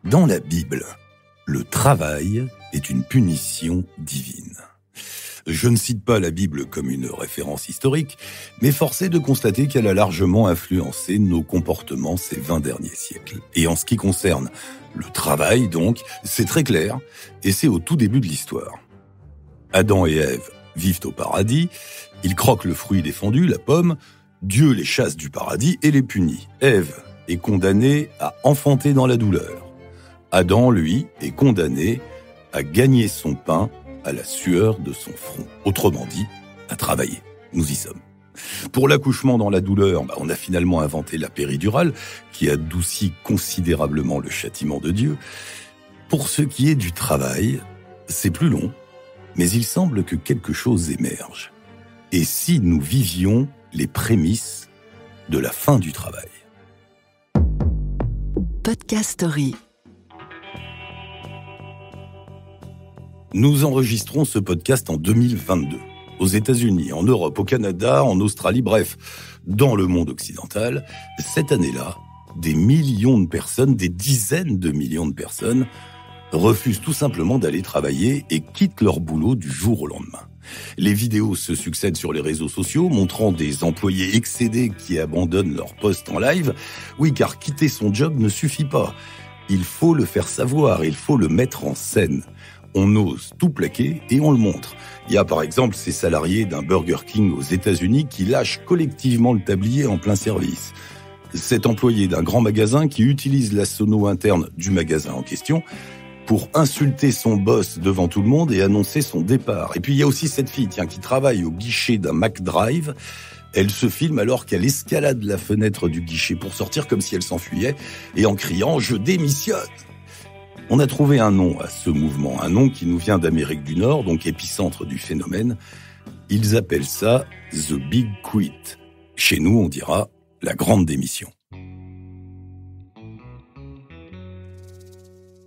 Dans la Bible, le travail est une punition divine. Je ne cite pas la Bible comme une référence historique, mais force est de constater qu'elle a largement influencé nos comportements ces 20 derniers siècles. Et en ce qui concerne le travail, donc, c'est très clair, et c'est au tout début de l'histoire. Adam et Ève vivent au paradis, ils croquent le fruit défendu, la pomme, Dieu les chasse du paradis et les punit. Ève est condamnée à enfanter dans la douleur. Adam, lui, est condamné à gagner son pain à la sueur de son front. Autrement dit, à travailler. Nous y sommes. Pour l'accouchement dans la douleur, on a finalement inventé la péridurale, qui adoucit considérablement le châtiment de Dieu. Pour ce qui est du travail, c'est plus long, mais il semble que quelque chose émerge. Et si nous vivions les prémices de la fin du travail? Podcast Story. Nous enregistrons ce podcast en 2022. Aux États-Unis, en Europe, au Canada, en Australie, bref, dans le monde occidental, cette année-là, des millions de personnes, des dizaines de millions de personnes, refusent tout simplement d'aller travailler et quittent leur boulot du jour au lendemain. Les vidéos se succèdent sur les réseaux sociaux, montrant des employés excédés qui abandonnent leur poste en live. Oui, car quitter son job ne suffit pas. Il faut le faire savoir, il faut le mettre en scène. On ose tout plaquer et on le montre. Il y a par exemple ces salariés d'un Burger King aux États-Unis qui lâchent collectivement le tablier en plein service. Cet employé d'un grand magasin qui utilise la sono interne du magasin en question pour insulter son boss devant tout le monde et annoncer son départ. Et puis il y a aussi cette fille qui travaille au guichet d'un McDrive. Elle se filme alors qu'elle escalade la fenêtre du guichet pour sortir comme si elle s'enfuyait et en criant « Je démissionne !» On a trouvé un nom à ce mouvement, un nom qui nous vient d'Amérique du Nord, donc épicentre du phénomène. Ils appellent ça « The Big Quit ». Chez nous, on dira « la grande démission ».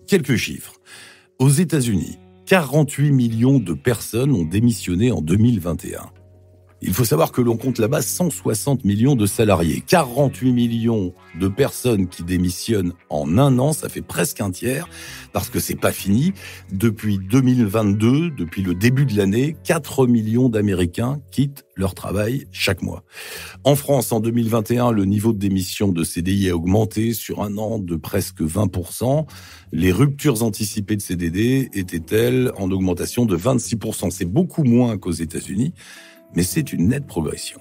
Quelques chiffres. Aux États-Unis, 48 millions de personnes ont démissionné en 2021. Il faut savoir que l'on compte là-bas 160 millions de salariés. 48 millions de personnes qui démissionnent en un an, ça fait presque un tiers, parce que c'est pas fini. Depuis 2022, depuis le début de l'année, 4 millions d'Américains quittent leur travail chaque mois. En France, en 2021, le niveau de démission de CDI a augmenté sur un an de presque 20%. Les ruptures anticipées de CDD étaient-elles en augmentation de 26%. C'est beaucoup moins qu'aux États-Unis. Mais c'est une nette progression.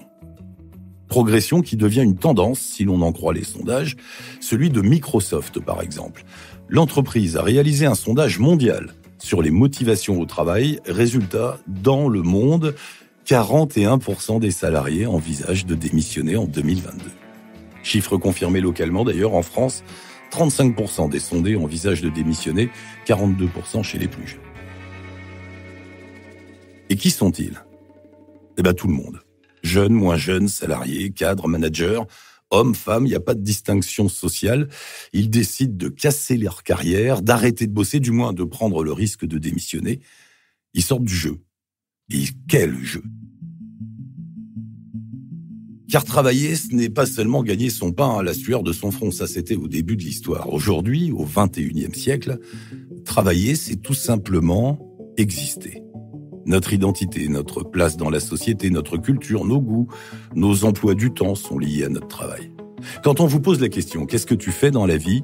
Progression qui devient une tendance, si l'on en croit les sondages, celui de Microsoft par exemple. L'entreprise a réalisé un sondage mondial sur les motivations au travail. Résultat, dans le monde, 41% des salariés envisagent de démissionner en 2022. Chiffre confirmé localement d'ailleurs en France, 35% des sondés envisagent de démissionner, 42% chez les plus jeunes. Et qui sont-ils ? Tout le monde. Jeunes, moins jeunes, salariés, cadres, managers, hommes, femmes, il n'y a pas de distinction sociale. Ils décident de casser leur carrière, d'arrêter de bosser, du moins de prendre le risque de démissionner. Ils sortent du jeu. Et quel jeu ? Car travailler, ce n'est pas seulement gagner son pain à la sueur de son front, ça c'était au début de l'histoire. Aujourd'hui, au XXIe siècle, travailler, c'est tout simplement exister. Notre identité, notre place dans la société, notre culture, nos goûts, nos emplois du temps sont liés à notre travail. Quand on vous pose la question « Qu'est-ce que tu fais dans la vie ?»,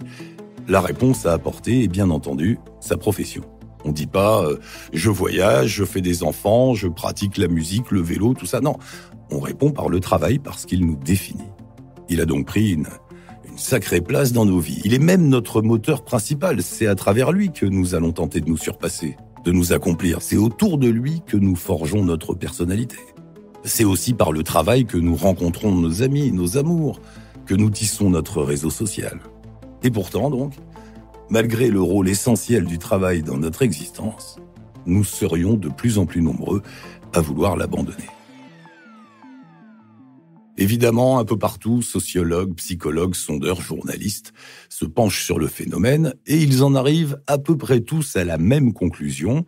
la réponse à apporter est bien entendu sa profession. On ne dit pas « Je voyage, je fais des enfants, je pratique la musique, le vélo, tout ça ». Non, on répond par le travail parce qu'il nous définit. Il a donc pris une sacrée place dans nos vies. Il est même notre moteur principal. C'est à travers lui que nous allons tenter de nous surpasser, de nous accomplir. C'est autour de lui que nous forgeons notre personnalité. C'est aussi par le travail que nous rencontrons nos amis, nos amours, que nous tissons notre réseau social. Et pourtant, donc, malgré le rôle essentiel du travail dans notre existence, nous serions de plus en plus nombreux à vouloir l'abandonner. Évidemment, un peu partout, sociologues, psychologues, sondeurs, journalistes se penchent sur le phénomène et ils en arrivent à peu près tous à la même conclusion.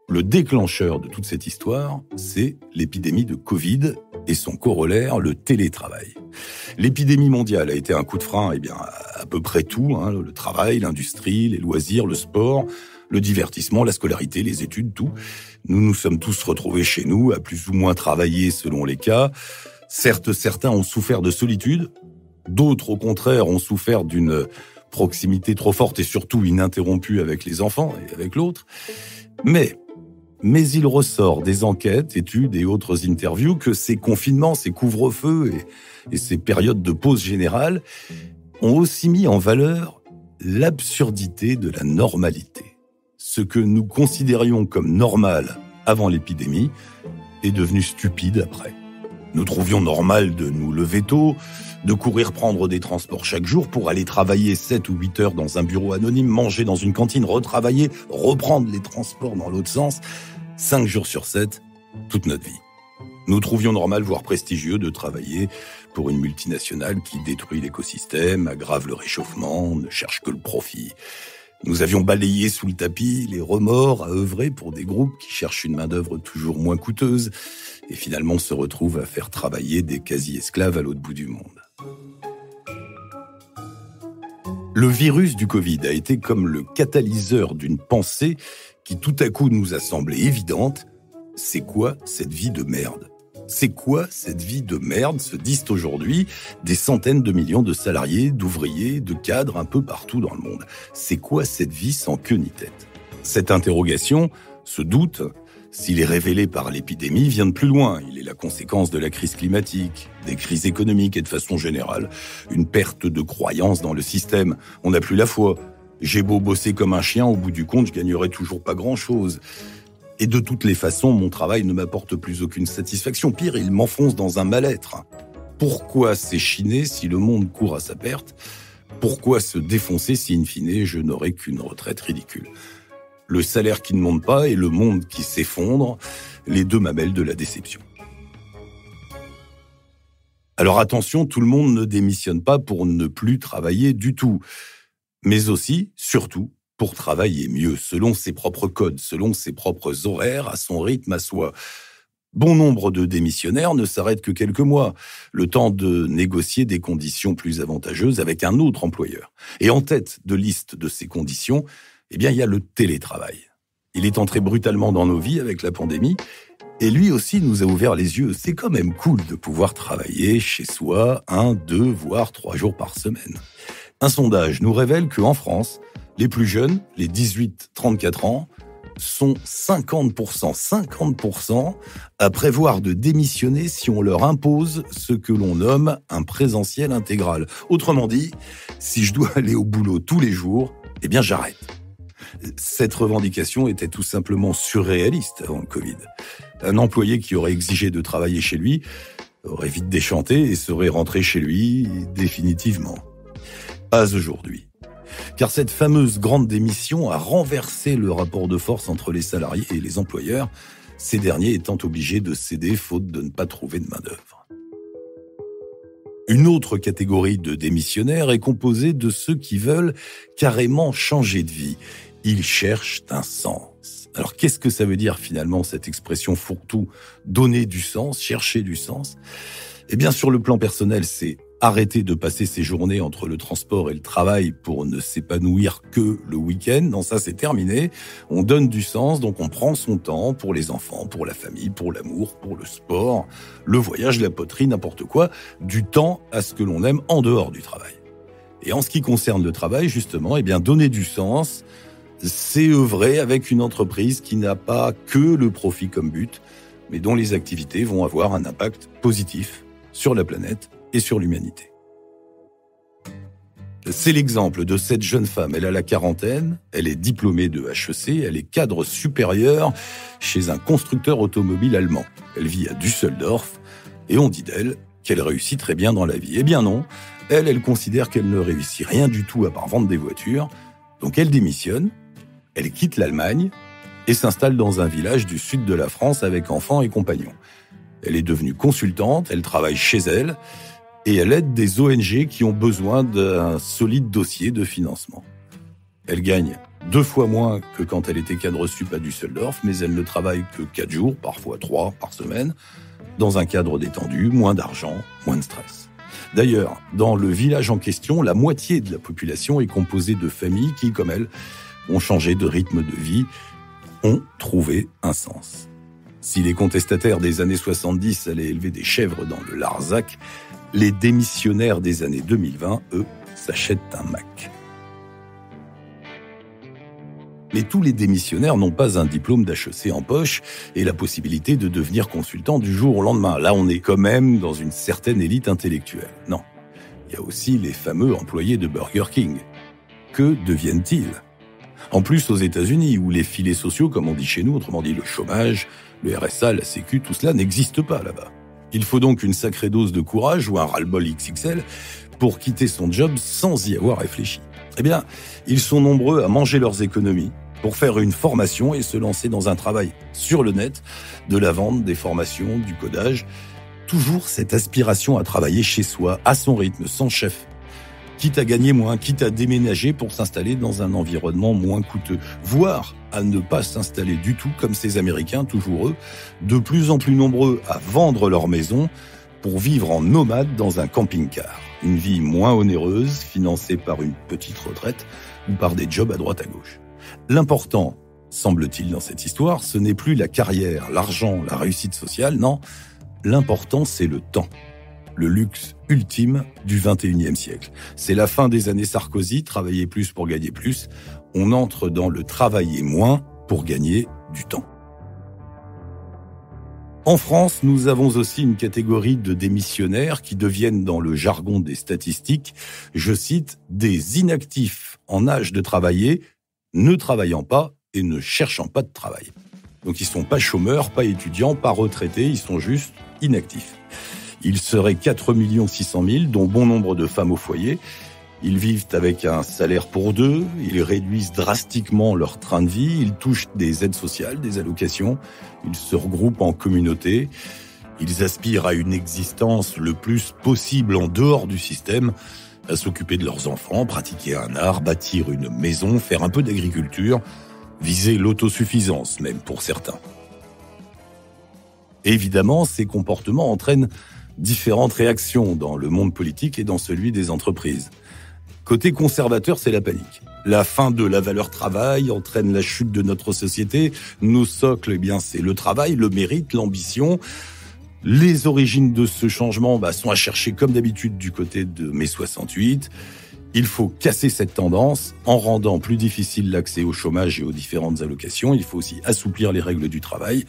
Le déclencheur de toute cette histoire, c'est l'épidémie de Covid et son corollaire, le télétravail. L'épidémie mondiale a été un coup de frein à peu près tout, le travail, l'industrie, les loisirs, le sport, le divertissement, la scolarité, les études, tout. Nous nous sommes tous retrouvés chez nous, à plus ou moins travailler selon les cas. Certes, certains ont souffert de solitude, d'autres, au contraire, ont souffert d'une proximité trop forte et surtout ininterrompue avec les enfants et avec l'autre. Mais il ressort des enquêtes, études et autres interviews que ces confinements, ces couvre-feux et ces périodes de pause générale ont aussi mis en valeur l'absurdité de la normalité. Ce que nous considérions comme normal avant l'épidémie est devenu stupide après. Nous trouvions normal de nous lever tôt, de courir prendre des transports chaque jour pour aller travailler 7 ou 8 heures dans un bureau anonyme, manger dans une cantine, retravailler, reprendre les transports dans l'autre sens, 5 jours sur 7, toute notre vie. Nous trouvions normal, voire prestigieux, de travailler pour une multinationale qui détruit l'écosystème, aggrave le réchauffement, ne cherche que le profit. Nous avions balayé sous le tapis les remords à œuvrer pour des groupes qui cherchent une main-d'œuvre toujours moins coûteuse et finalement se retrouvent à faire travailler des quasi-esclaves à l'autre bout du monde. Le virus du Covid a été comme le catalyseur d'une pensée qui tout à coup nous a semblé évidente. C'est quoi cette vie de merde ? C'est quoi cette vie de merde, se disent aujourd'hui des centaines de millions de salariés, d'ouvriers, de cadres un peu partout dans le monde. C'est quoi cette vie sans queue ni tête ? Cette interrogation, ce doute, s'il est révélé par l'épidémie, vient de plus loin. Il est la conséquence de la crise climatique, des crises économiques et de façon générale, une perte de croyance dans le système. On n'a plus la foi. J'ai beau bosser comme un chien, au bout du compte, je gagnerai toujours pas grand-chose. Et de toutes les façons, mon travail ne m'apporte plus aucune satisfaction. Pire, il m'enfonce dans un mal-être. Pourquoi s'échiner si le monde court à sa perte ? Pourquoi se défoncer si, in fine, je n'aurai qu'une retraite ridicule ? Le salaire qui ne monte pas et le monde qui s'effondre, les deux mamelles de la déception. Alors attention, tout le monde ne démissionne pas pour ne plus travailler du tout, mais aussi, surtout, pour travailler mieux, selon ses propres codes, selon ses propres horaires, à son rythme à soi. Bon nombre de démissionnaires ne s'arrêtent que quelques mois, le temps de négocier des conditions plus avantageuses avec un autre employeur. Et en tête de liste de ces conditions, il y a le télétravail. Il est entré brutalement dans nos vies avec la pandémie, et lui aussi nous a ouvert les yeux. C'est quand même cool de pouvoir travailler chez soi 1, 2, voire 3 jours par semaine. Un sondage nous révèle qu'en France, les plus jeunes, les 18-34 ans, sont 50% à prévoir de démissionner si on leur impose ce que l'on nomme un présentiel intégral. Autrement dit, si je dois aller au boulot tous les jours, j'arrête. Cette revendication était tout simplement surréaliste avant le Covid. Un employé qui aurait exigé de travailler chez lui aurait vite déchanté et serait rentré chez lui définitivement. Pas aujourd'hui. Car cette fameuse grande démission a renversé le rapport de force entre les salariés et les employeurs, ces derniers étant obligés de céder faute de ne pas trouver de main-d'œuvre. Une autre catégorie de démissionnaires est composée de ceux qui veulent carrément changer de vie. Ils cherchent un sens. Alors qu'est-ce que ça veut dire finalement cette expression fourre-tout, donner du sens, chercher du sens ? Sur le plan personnel, c'est arrêter de passer ses journées entre le transport et le travail pour ne s'épanouir que le week-end. Non, ça c'est terminé. On donne du sens, donc on prend son temps pour les enfants, pour la famille, pour l'amour, pour le sport, le voyage, la poterie, n'importe quoi. Du temps à ce que l'on aime en dehors du travail. Et en ce qui concerne le travail, justement, donner du sens, c'est œuvrer avec une entreprise qui n'a pas que le profit comme but, mais dont les activités vont avoir un impact positif sur la planète et sur l'humanité. C'est l'exemple de cette jeune femme. Elle a la quarantaine, elle est diplômée de HEC, elle est cadre supérieur chez un constructeur automobile allemand. Elle vit à Düsseldorf et on dit d'elle qu'elle réussit très bien dans la vie. Non, elle considère qu'elle ne réussit rien du tout à part vendre des voitures. Donc elle démissionne, elle quitte l'Allemagne et s'installe dans un village du sud de la France avec enfants et compagnons. Elle est devenue consultante, elle travaille chez elle et elle aide des ONG qui ont besoin d'un solide dossier de financement. Elle gagne 2 fois moins que quand elle était cadre sup à Düsseldorf, mais elle ne travaille que 4 jours, parfois 3 par semaine, dans un cadre détendu, moins d'argent, moins de stress. D'ailleurs, dans le village en question, la moitié de la population est composée de familles qui, comme elles, ont changé de rythme de vie, ont trouvé un sens. Si les contestataires des années 70 allaient élever des chèvres dans le Larzac, les démissionnaires des années 2020, eux, s'achètent un Mac. Mais tous les démissionnaires n'ont pas un diplôme d'HEC en poche et la possibilité de devenir consultant du jour au lendemain. Là, on est quand même dans une certaine élite intellectuelle. Non, il y a aussi les fameux employés de Burger King. Que deviennent-ils ? En plus, aux États-Unis, où les filets sociaux, comme on dit chez nous, autrement dit le chômage, le RSA, la Sécu, tout cela n'existe pas là-bas. Il faut donc une sacrée dose de courage ou un ras-le-bol XXL pour quitter son job sans y avoir réfléchi. Eh bien, ils sont nombreux à manger leurs économies pour faire une formation et se lancer dans un travail sur le net, de la vente, des formations, du codage. Toujours cette aspiration à travailler chez soi, à son rythme, sans chef. Quitte à gagner moins, quitte à déménager pour s'installer dans un environnement moins coûteux, voire à ne pas s'installer du tout comme ces Américains, toujours eux, de plus en plus nombreux à vendre leur maison pour vivre en nomade dans un camping-car. Une vie moins onéreuse, financée par une petite retraite ou par des jobs à droite à gauche. L'important, semble-t-il dans cette histoire, ce n'est plus la carrière, l'argent, la réussite sociale, non. L'important, c'est le temps. Le luxe ultime du 21e siècle. C'est la fin des années Sarkozy, travailler plus pour gagner plus. On entre dans le travailler moins pour gagner du temps. En France, nous avons aussi une catégorie de démissionnaires qui deviennent, dans le jargon des statistiques, je cite, des inactifs en âge de travailler, ne travaillant pas et ne cherchant pas de travail. Donc ils sont pas chômeurs, pas étudiants, pas retraités, ils sont juste inactifs. Ils seraient 4 600 000, dont bon nombre de femmes au foyer. Ils vivent avec un salaire pour deux, ils réduisent drastiquement leur train de vie, ils touchent des aides sociales, des allocations, ils se regroupent en communautés, ils aspirent à une existence le plus possible en dehors du système, à s'occuper de leurs enfants, pratiquer un art, bâtir une maison, faire un peu d'agriculture, viser l'autosuffisance même pour certains. Évidemment, ces comportements entraînent différentes réactions dans le monde politique et dans celui des entreprises. Côté conservateur, c'est la panique. La fin de la valeur travail entraîne la chute de notre société. Nos socles, eh bien, c'est le travail, le mérite, l'ambition. Les origines de ce changement sont à chercher comme d'habitude du côté de mai 68. Il faut casser cette tendance en rendant plus difficile l'accès au chômage et aux différentes allocations. Il faut aussi assouplir les règles du travail,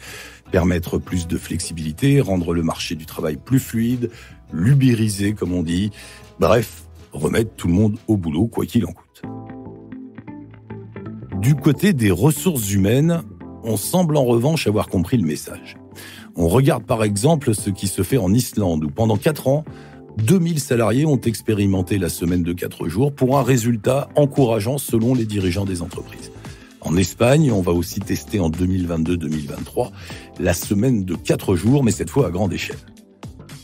permettre plus de flexibilité, rendre le marché du travail plus fluide, l'ubériser comme on dit. Bref, remettre tout le monde au boulot, quoi qu'il en coûte. Du côté des ressources humaines, on semble en revanche avoir compris le message. On regarde par exemple ce qui se fait en Islande, où pendant 4 ans, 2000 salariés ont expérimenté la semaine de 4 jours pour un résultat encourageant selon les dirigeants des entreprises. En Espagne, on va aussi tester en 2022-2023 la semaine de 4 jours, mais cette fois à grande échelle.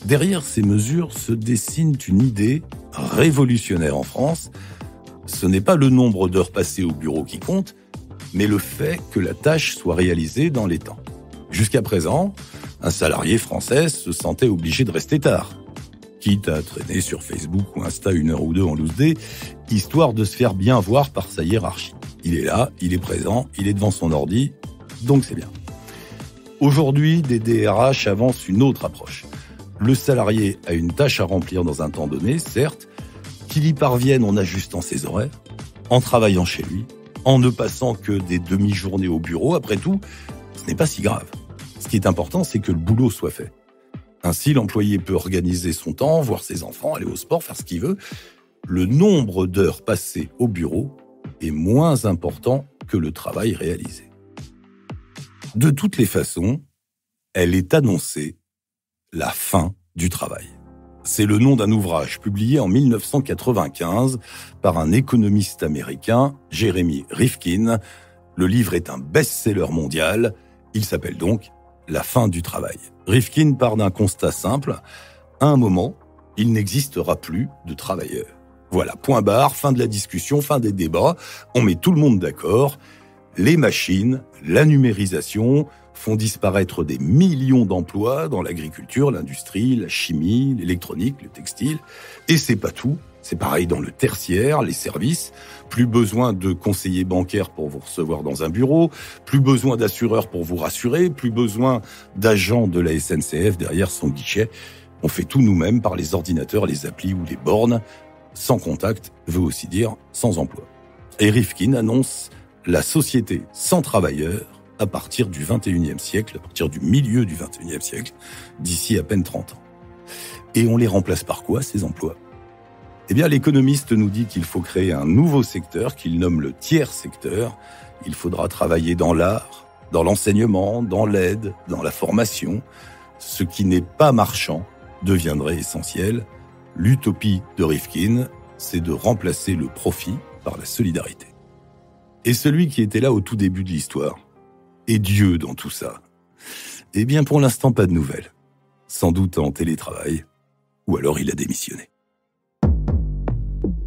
Derrière ces mesures se dessine une idée révolutionnaire en France. Ce n'est pas le nombre d'heures passées au bureau qui compte, mais le fait que la tâche soit réalisée dans les temps. Jusqu'à présent, un salarié français se sentait obligé de rester tard, quitte à traîner sur Facebook ou Insta 1 heure ou 2 en loose day, histoire de se faire bien voir par sa hiérarchie. Il est là, il est présent, il est devant son ordi, donc c'est bien. Aujourd'hui, des DRH avancent une autre approche. Le salarié a une tâche à remplir dans un temps donné, certes, qu'il y parvienne en ajustant ses horaires, en travaillant chez lui, en ne passant que des demi-journées au bureau. Après tout, ce n'est pas si grave. Ce qui est important, c'est que le boulot soit fait. Ainsi, l'employé peut organiser son temps, voir ses enfants, aller au sport, faire ce qu'il veut. Le nombre d'heures passées au bureau est moins important que le travail réalisé. De toutes les façons, elle est annoncée, la fin du travail. C'est le nom d'un ouvrage publié en 1995 par un économiste américain, Jeremy Rifkin. Le livre est un best-seller mondial. Il s'appelle donc « La fin du travail ». Rifkin part d'un constat simple. À un moment, il n'existera plus de travailleurs. Voilà, point barre, fin de la discussion, fin des débats. On met tout le monde d'accord. Les machines, la numérisation font disparaître des millions d'emplois dans l'agriculture, l'industrie, la chimie, l'électronique, le textile. Et c'est pas tout. C'est pareil dans le tertiaire, les services. Plus besoin de conseillers bancaires pour vous recevoir dans un bureau, plus besoin d'assureurs pour vous rassurer, plus besoin d'agents de la SNCF derrière son guichet. On fait tout nous-mêmes par les ordinateurs, les applis ou les bornes. Sans contact veut aussi dire sans emploi. Et Rifkin annonce la société sans travailleurs à partir du 21e siècle, à partir du milieu du 21e siècle, d'ici à peine 30 ans. Et on les remplace par quoi, ces emplois ? Eh bien, l'économiste nous dit qu'il faut créer un nouveau secteur qu'il nomme le tiers secteur. Il faudra travailler dans l'art, dans l'enseignement, dans l'aide, dans la formation. Ce qui n'est pas marchand deviendrait essentiel. L'utopie de Rifkin, c'est de remplacer le profit par la solidarité. Et celui qui était là au tout début de l'histoire, et Dieu dans tout ça, eh bien pour l'instant pas de nouvelles. Sans doute en télétravail, ou alors il a démissionné.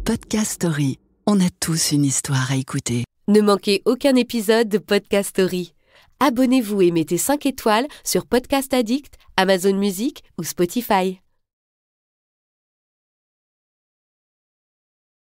Podcast Story. On a tous une histoire à écouter. Ne manquez aucun épisode de Podcast Story. Abonnez-vous et mettez 5 étoiles sur Podcast Addict, Amazon Music ou Spotify.